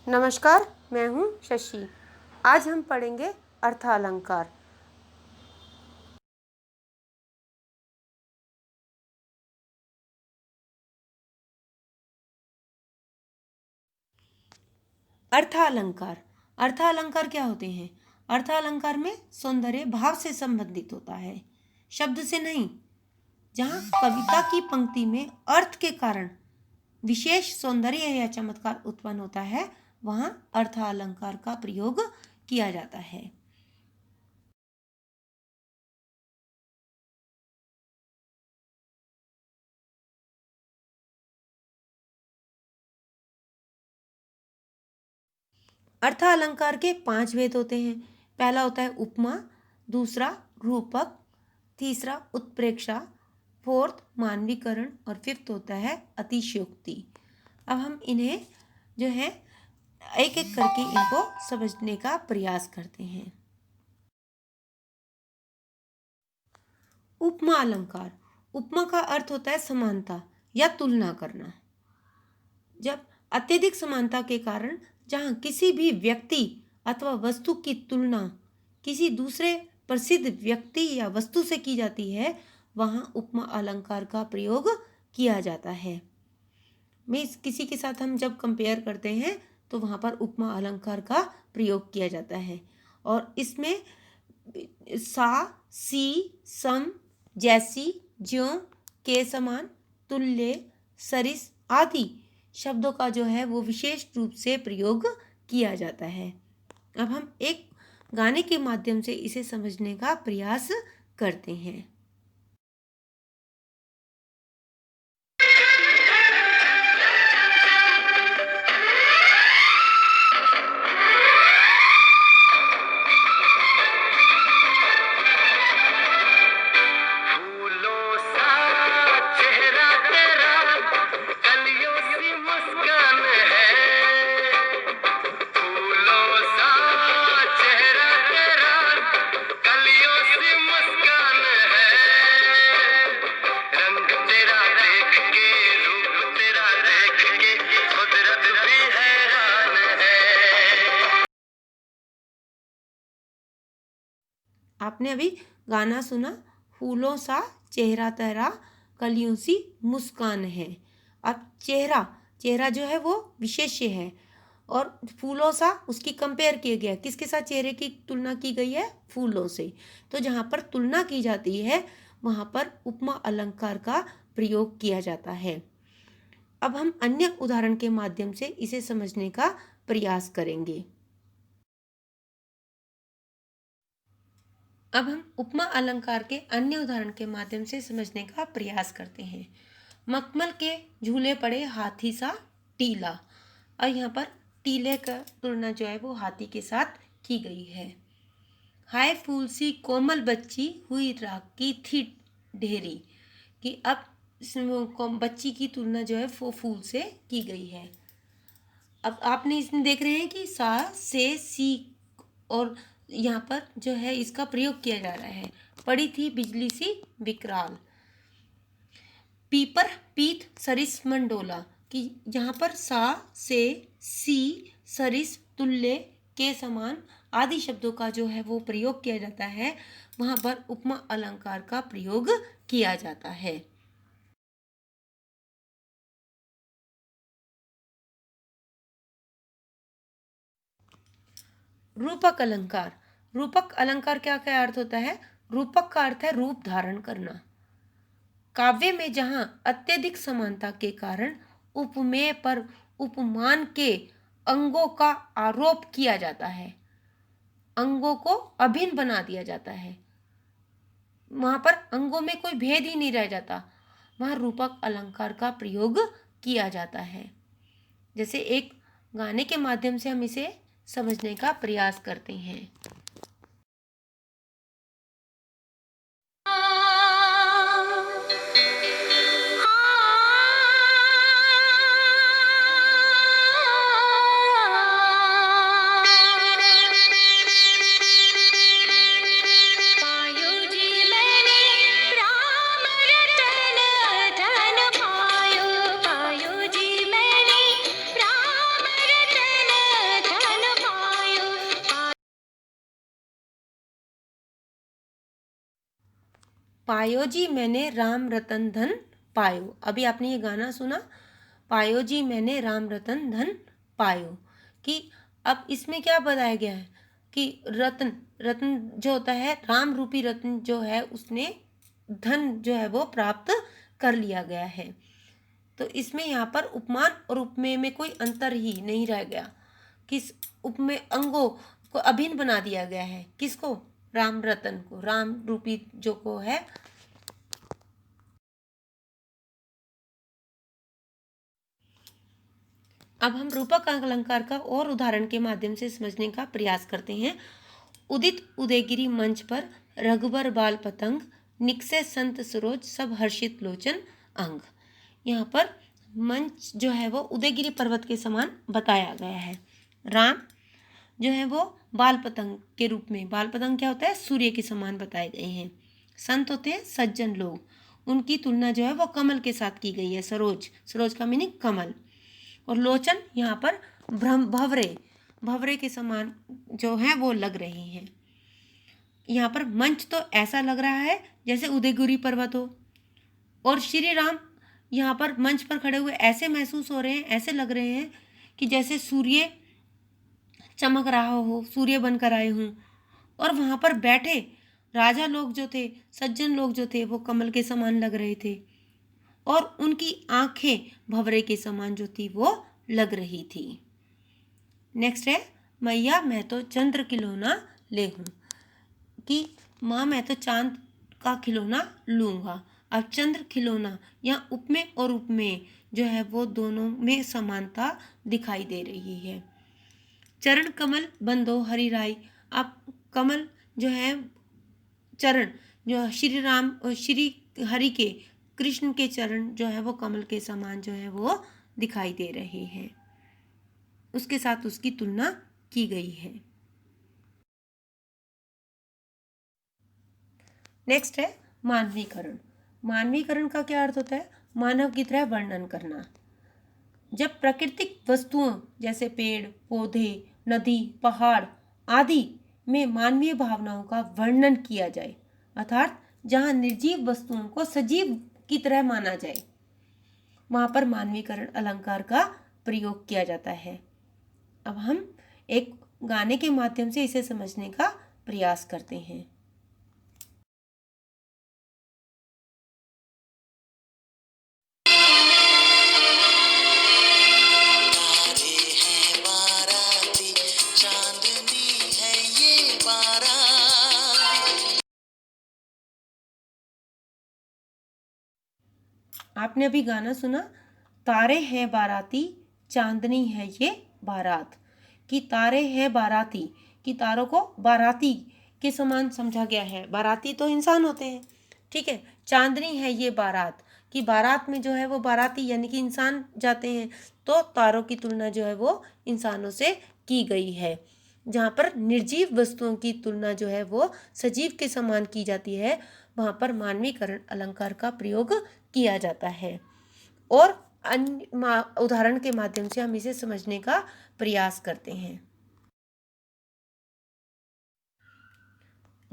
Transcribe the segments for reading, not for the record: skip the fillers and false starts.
नमस्कार, मैं हूँ शशि। आज हम पढ़ेंगे अर्थालंकार। अर्थालंकार अर्थालंकार क्या होते हैं? अर्थालंकार में सौंदर्य भाव से संबंधित होता है, शब्द से नहीं। जहाँ कविता की पंक्ति में अर्थ के कारण विशेष सौंदर्य या चमत्कार उत्पन्न होता है, वहाँ अर्थालंकार का प्रयोग किया जाता है। अर्थालंकार के 5 भेद होते हैं। पहला होता है उपमा, दूसरा रूपक, तीसरा उत्प्रेक्षा, फोर्थ मानवीकरण और फिफ्थ होता है अतिशयोक्ति। अब हम इन्हें जो है एक एक करके इनको समझने का प्रयास करते हैं। उपमा अलंकार। उपमा का अर्थ होता है समानता या तुलना करना। जब अत्यधिक समानता के कारण जहाँ किसी भी व्यक्ति अथवा वस्तु की तुलना किसी दूसरे प्रसिद्ध व्यक्ति या वस्तु से की जाती है, वहाँ उपमा अलंकार का प्रयोग किया जाता है। किसी के साथ हम जब कंपेयर करते हैं तो वहाँ पर उपमा अलंकार का प्रयोग किया जाता है। और इसमें सा, सी, सम, जैसी, ज्यों, के समान, तुल्य, सरिस आदि शब्दों का जो है वो विशेष रूप से प्रयोग किया जाता है। अब हम एक गाने के माध्यम से इसे समझने का प्रयास करते हैं। आपने अभी गाना सुना, फूलों सा चेहरा तेरा कलियों सी मुस्कान है। अब चेहरा जो है वो विशेष्य है और फूलों सा उसकी कंपेयर किया गया। किसके साथ चेहरे की तुलना की गई है? फूलों से। तो जहाँ पर तुलना की जाती है वहाँ पर उपमा अलंकार का प्रयोग किया जाता है। अब हम अन्य उदाहरण के माध्यम से इसे समझने का प्रयास करेंगे। अब हम उपमा अलंकार के अन्य उदाहरण के माध्यम से समझने का प्रयास करते हैं। मखमल के झूले पड़े हाथी सा टीला। और यहाँ पर टीले का तुलना जो है वो हाथी के साथ की गई है। हाय फूल सी कोमल बच्ची हुई राख की थी ढेरी। कि अब बच्ची की तुलना जो है वो फूल से की गई है। अब आपने इसमें देख रहे हैं कि सा से सी और यहाँ पर जो है इसका प्रयोग किया जा रहा है। पड़ी थी बिजली सी विकराल। पीपर पीत सरिस मंडोला। कि यहाँ पर सा से सी सरिस तुल्य के समान आदि शब्दों का जो है वो प्रयोग किया जाता है, वहाँ पर उपमा अलंकार का प्रयोग किया जाता है। रूपक अलंकार। रूपक अलंकार क्या क्या अर्थ होता है? रूपक का अर्थ है रूप धारण करना। काव्य में जहाँ अत्यधिक समानता के कारण उपमेय पर उपमान के अंगों का आरोप किया जाता है, अंगों को अभिन्न बना दिया जाता है, वहाँ पर अंगों में कोई भेद ही नहीं रह जाता, वहाँ रूपक अलंकार का प्रयोग किया जाता है। जैसे एक गाने के माध्यम से हम इसे समझने का प्रयास करते हैं। पायो जी मैंने राम रतन धन पायो। अभी आपने ये गाना सुना, पायो जी मैंने राम रतन धन पायो, कि अब इसमें क्या बताया गया है कि रत्न, रत्न जो होता है, राम रूपी रत्न जो है, उसने धन जो है वो प्राप्त कर लिया गया है। तो इसमें यहाँ पर उपमान और उपमेय में कोई अंतर ही नहीं रह गया। किस उपमेय अंगों को अभिन्न बना दिया गया है, किसको? राम रतन को, राम रूपी जो को है। अब हम रूपक अलंकार का और उदाहरण के माध्यम से समझने का प्रयास करते हैं। उदित उदयगिरी मंच पर रघुबर बाल पतंग, निकसे संत सरोज सब हर्षित लोचन अंग। यहाँ पर मंच जो है वो उदयगिरी पर्वत के समान बताया गया है। राम जो है वो बाल पतंग के रूप में, बाल पतंग क्या होता है? सूर्य के समान बताए गए हैं। संत होते हैं सज्जन लोग, उनकी तुलना जो है वो कमल के साथ की गई है, सरोज, सरोज का मीनिंग कमल। और लोचन यहाँ पर भंवरे, भंवरे के समान जो है वो लग रहे हैं। यहाँ पर मंच तो ऐसा लग रहा है जैसे उदयगिरी पर्वत हो, और श्री राम यहाँ पर मंच पर खड़े हुए ऐसे महसूस हो रहे हैं, ऐसे लग रहे हैं कि जैसे सूर्य चमक रहा हो, सूर्य बनकर आए हों। और वहाँ पर बैठे राजा लोग जो थे, सज्जन लोग जो थे, वो कमल के समान लग रहे थे, और उनकी आंखें भंवरे के समान जो थी वो लग रही थी। नेक्स्ट है, मैया मैं तो चंद्र खिलौना ले हूँ, कि माँ मैं तो चांद का खिलौना लूँगा। अब चंद्र खिलौना, यहाँ उपमेय और उपमेय जो है वो दोनों में समानता दिखाई दे रही है। चरण कमल बंदो हरि राय। अब कमल जो है, चरण जो श्री राम और श्री हरि के, कृष्ण के चरण जो है वो कमल के समान जो है वो दिखाई दे रहे हैं, उसके साथ उसकी तुलना की गई है। नेक्स्ट है मानवीकरण। मानवीकरण का क्या अर्थ होता है? मानव की तरह वर्णन करना। जब प्राकृतिक वस्तुओं जैसे पेड़ पौधे, नदी, पहाड़ आदि में मानवीय भावनाओं का वर्णन किया जाए, अर्थात जहाँ निर्जीव वस्तुओं को सजीव की तरह माना जाए, वहाँ पर मानवीकरण अलंकार का प्रयोग किया जाता है। अब हम एक गाने के माध्यम से इसे समझने का प्रयास करते हैं। आपने अभी गाना सुना, तारे हैं बाराती चांदनी है ये बारात, कि तारे हैं बाराती, कि तारों को बाराती के समान समझा गया है। बाराती तो इंसान होते हैं, ठीक है। चांदनी है ये बारात, कि बारात में जो है वो बाराती यानी कि इंसान जाते हैं, तो तारों की तुलना जो है वो इंसानों से की गई है। जहाँ पर निर्जीव वस्तुओं की तुलना जो है वो सजीव के समान की जाती है, वहाँ पर मानवीकरण अलंकार का प्रयोग किया जाता है। और अन्य उदाहरण के माध्यम से हम इसे समझने का प्रयास करते हैं।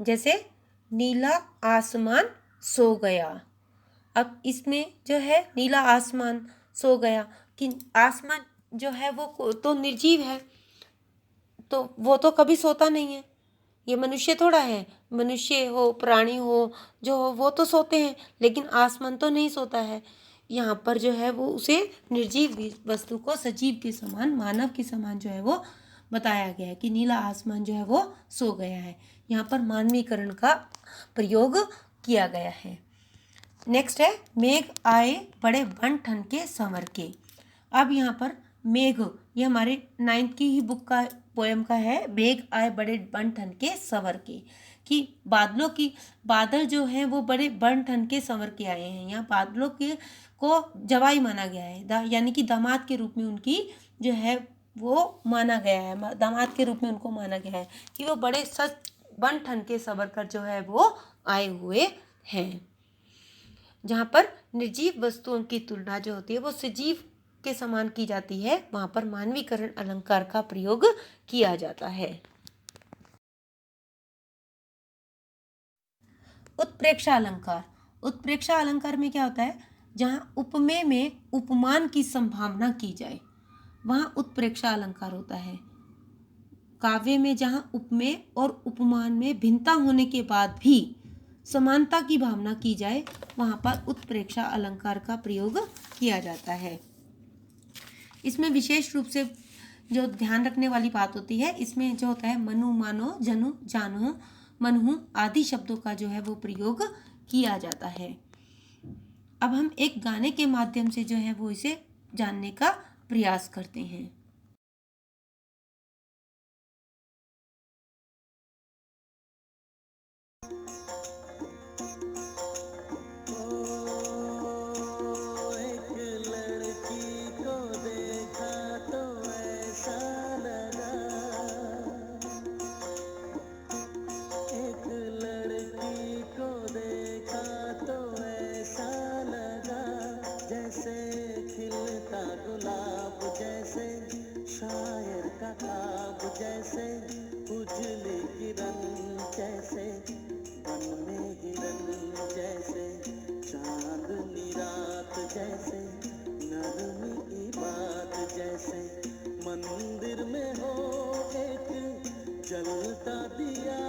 जैसे नीला आसमान सो गया। अब इसमें जो है नीला आसमान सो गया, कि आसमान जो है वो तो निर्जीव है, तो वो तो कभी सोता नहीं है। ये मनुष्य थोड़ा है, मनुष्य हो प्राणी हो जो हो वो तो सोते हैं, लेकिन आसमान तो नहीं सोता है। यहाँ पर जो है वो उसे निर्जीव वस्तु को सजीव के समान, मानव के समान जो है वो बताया गया है, कि नीला आसमान जो है वो सो गया है। यहाँ पर मानवीकरण का प्रयोग किया गया है। नेक्स्ट है, मेघ आए बड़े बन ठन के संवर के। अब यहाँ पर मेघ, ये हमारे 9th की ही बुक का पोएम का है, मेघ आए बड़े बन ठन के संवर के, कि बादलों की, बादल जो हैं वो बड़े बन ठन के संवर के आए हैं। यहाँ बादलों के को जवाई माना गया है, यानी कि दामाद के रूप में उनकी जो है वो माना गया है, दामाद के रूप में उनको माना गया है, कि वो बड़े सच बन ठन के संवर कर जो है वो आए हुए हैं। जहाँ पर निर्जीव वस्तुओं की तुलना जो होती है वो सजीव के समान की जाती है, वहाँ पर मानवीकरण अलंकार का प्रयोग किया जाता है। उत्प्रेक्षा अलंकार। उत्प्रेक्षा अलंकार में क्या होता है, जहाँ उपमेय में उपमान की संभावना की जाए वहाँ उत्प्रेक्षा अलंकार होता है। काव्य में जहाँ उपमेय और उपमान में भिन्नता होने के बाद भी समानता की भावना की जाए वहाँ पर उत्प्रेक्षा अलंकार का प्रयोग किया जाता है। इसमें विशेष रूप से जो ध्यान रखने वाली बात होती है, इसमें जो होता है मनु, मानो, जनु, जानो, मनहु आदि शब्दों का जो है वो प्रयोग किया जाता है। अब हम एक गाने के माध्यम से जो है वो इसे जानने का प्रयास करते हैं। जैसे उजली किरण, जैसे वन में हिरन, जैसे चांदनी रात, जैसे नरमी की बात, जैसे मंदिर में हो एक जलता दिया।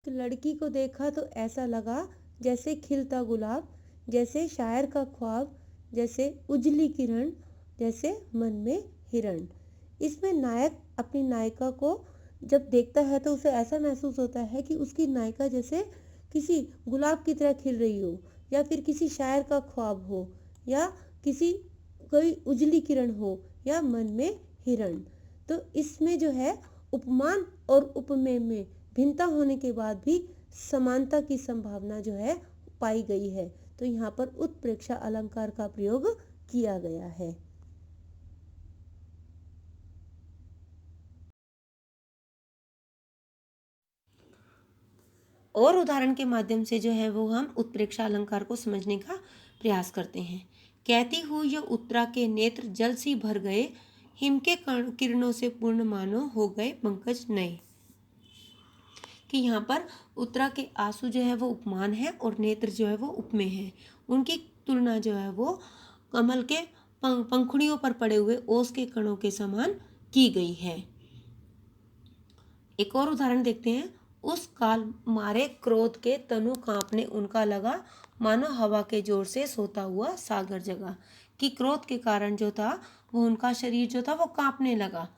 लड़की को देखा तो ऐसा लगा जैसे खिलता गुलाब, जैसे शायर का ख्वाब, जैसे उजली किरण, जैसे मन में हिरण। इसमें नायक अपनी नायिका को जब देखता है तो उसे ऐसा महसूस होता है कि उसकी नायिका जैसे किसी गुलाब की तरह खिल रही हो, या फिर किसी शायर का ख्वाब हो, या किसी कोई उजली किरण हो, या मन में हिरण। तो इसमें जो है उपमान और उपमेय में भिन्नता होने के बाद भी समानता की संभावना जो है पाई गई है, तो यहाँ पर उत्प्रेक्षा अलंकार का प्रयोग किया गया है। और उदाहरण के माध्यम से जो है वो हम उत्प्रेक्षा अलंकार को समझने का प्रयास करते हैं। कहती हूँ ये उत्तरा के नेत्र जल सी भर गए, हिम के किरणों से पूर्ण मानो हो गए पंकज नए। कि यहाँ पर उत्तरा के आंसू जो है वो उपमान है और नेत्र जो है वो उपमेय है। उनकी तुलना जो है वो कमल के पंखुड़ियों पर पड़े हुए ओस के कणों के समान की गई है। एक और उदाहरण देखते हैं। उस काल मारे क्रोध के तनु कांपने उनका लगा, मानो हवा के जोर से सोता हुआ सागर जगा। कि क्रोध के कारण जो था वो उनका शरीर जो था वो कांपने लगा,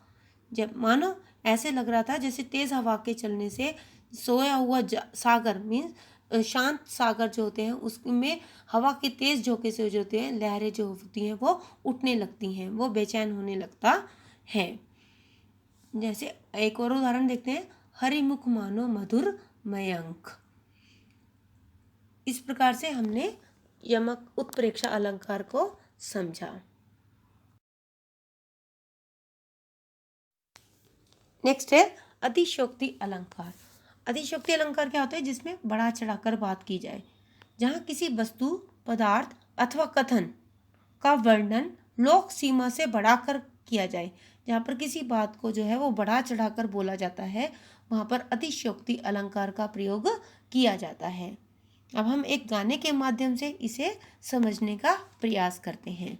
जब मानो ऐसे लग रहा था जैसे तेज हवा के चलने से सोया हुआ सागर मीन्स शांत सागर जो होते हैं उसमें हवा के तेज झोंके से जो होते हैं लहरें जो होती हैं वो उठने लगती हैं, वो बेचैन होने लगता है। जैसे एक और उदाहरण देखते हैं। हरिमुख मानो मधुर मयंक। इस प्रकार से हमने यमक उत्प्रेक्षा अलंकार को समझा। नेक्स्ट है अतिशयोक्ति अलंकार। अतिशयोक्ति अलंकार क्या होता है, जिसमें बढ़ा चढ़ाकर बात की जाए, जहाँ किसी वस्तु, पदार्थ अथवा कथन का वर्णन लोक सीमा से बढ़ाकर किया जाए, जहाँ पर किसी बात को जो है वो बढ़ा चढ़ाकर बोला जाता है, वहाँ पर अतिशयोक्ति अलंकार का प्रयोग किया जाता है। अब हम एक गाने के माध्यम से इसे समझने का प्रयास करते हैं।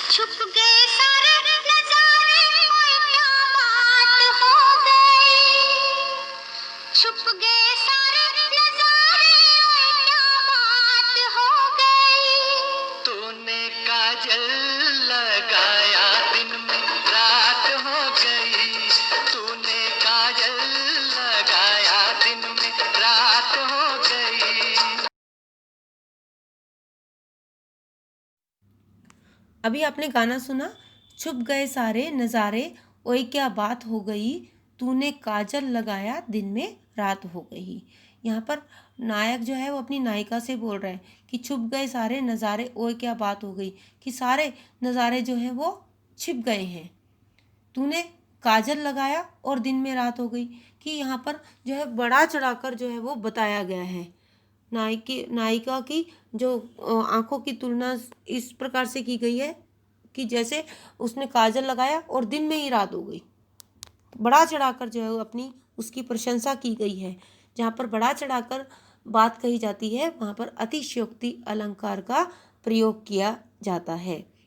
छुप गए सारे नजारे, कोई क्या बात हो गई। छुप गए सारे नजारे, कोई क्या बात हो गई। तूने काजल लगाया दिन में रात हो गई। तूने काजल लगाया दिन में रात हो गई। अभी आपने गाना सुना, छुप गए सारे नज़ारे ओए क्या बात हो गई, तूने काजल लगाया दिन में रात हो गई। यहाँ पर नायक जो है वो अपनी नायिका से बोल रहा है कि छुप गए सारे नज़ारे ओए क्या बात हो गई, कि सारे नज़ारे जो हैं वो छिप गए हैं। तूने काजल लगाया और दिन में रात हो गई, कि यहाँ पर जो है बढ़ा चढ़ाकर जो है वो बताया गया है। नायिका की जो आंखों की तुलना इस प्रकार से की गई है कि जैसे उसने काजल लगाया और दिन में ही रात हो गई। बढ़ा चढ़ाकर जो है अपनी उसकी प्रशंसा की गई है। जहाँ पर बढ़ा चढ़ाकर बात कही जाती है वहाँ पर अतिशयोक्ति अलंकार का प्रयोग किया जाता है।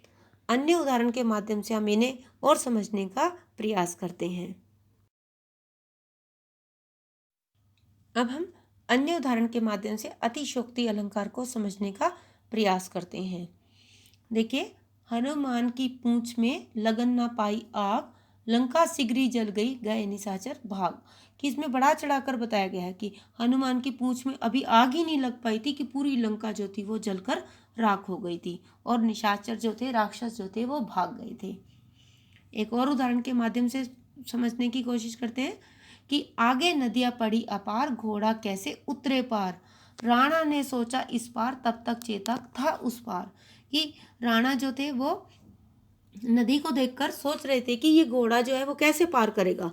अन्य उदाहरण के माध्यम से हम इन्हें और समझने का प्रयास करते हैं। अब हम अन्य उदाहरण के माध्यम से अतिशयोक्ति अलंकार को समझने का प्रयास करते हैं। देखिए, हनुमान की पूंछ में लगन ना पाई आग, लंका सिगरी जल गई, गए निशाचर भाग। कि इसमें बढ़ा चढ़ाकर बताया गया है कि हनुमान की पूंछ में अभी आग ही नहीं लग पाई थी कि पूरी लंका जो थी वो जलकर राख हो गई थी और निशाचर जो थे, राक्षस जो थे, वो भाग गए थे। एक और उदाहरण के माध्यम से समझने की कोशिश करते हैं कि आगे नदियां पड़ी अपार, घोड़ा कैसे उतरे पार, राणा ने सोचा इस पार, तब तक चेतक था उस पार। कि राणा जो थे वो नदी को देखकर सोच रहे थे कि ये घोड़ा जो है वो कैसे पार करेगा।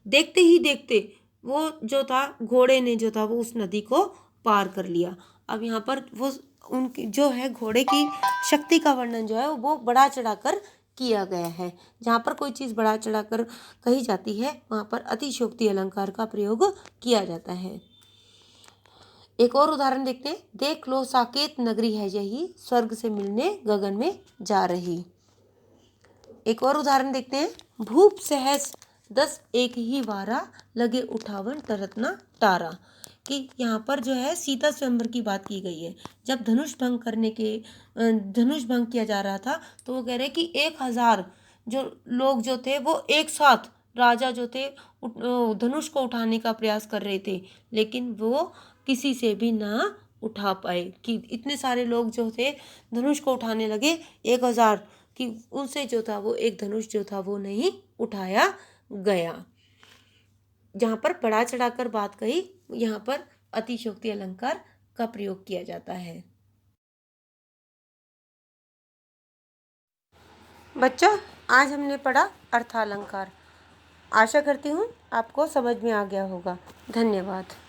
देखते ही देखते वो जो था, घोड़े ने जो था वो उस नदी को पार कर लिया। अब यहाँ पर वो उनकी जो है घोड़े की शक्ति का वर्णन जो है वो बढ़ा चढ़ाकर किया गया है। जहाँ पर कोई चीज़ बढ़ा चढ़ाकर कही जाती है वहाँ पर अतिशयोक्ति अलंकार का प्रयोग किया जाता है। एक और उदाहरण देखते हैं। देख लो साकेत नगरी है यही, स्वर्ग से मिलने गगन में जा रही। एक और उदाहरण देखते हैं। भूप सहस 10 एक ही वारा, लगे उठावन टरत ना टारा। कि यहाँ पर जो है सीता स्वयंवर की बात की गई है। जब धनुष भंग किया जा रहा था तो वो कह रहे कि 1000 जो लोग जो थे वो एक साथ, राजा जो थे धनुष को उठाने का प्रयास कर रहे थे, लेकिन वो किसी से भी ना उठा पाए। कि इतने सारे लोग जो थे धनुष को उठाने लगे 1000 कि उनसे जो था वो एक धनुष जो था वो नहीं उठाया गया। जहाँ पर बढ़ा चढ़ाकर बात कही, यहाँ पर अतिशयोक्ति अलंकार का प्रयोग किया जाता है। बच्चों, आज हमने पढ़ा अर्थालंकार। आशा करती हूँ आपको समझ में आ गया होगा। धन्यवाद।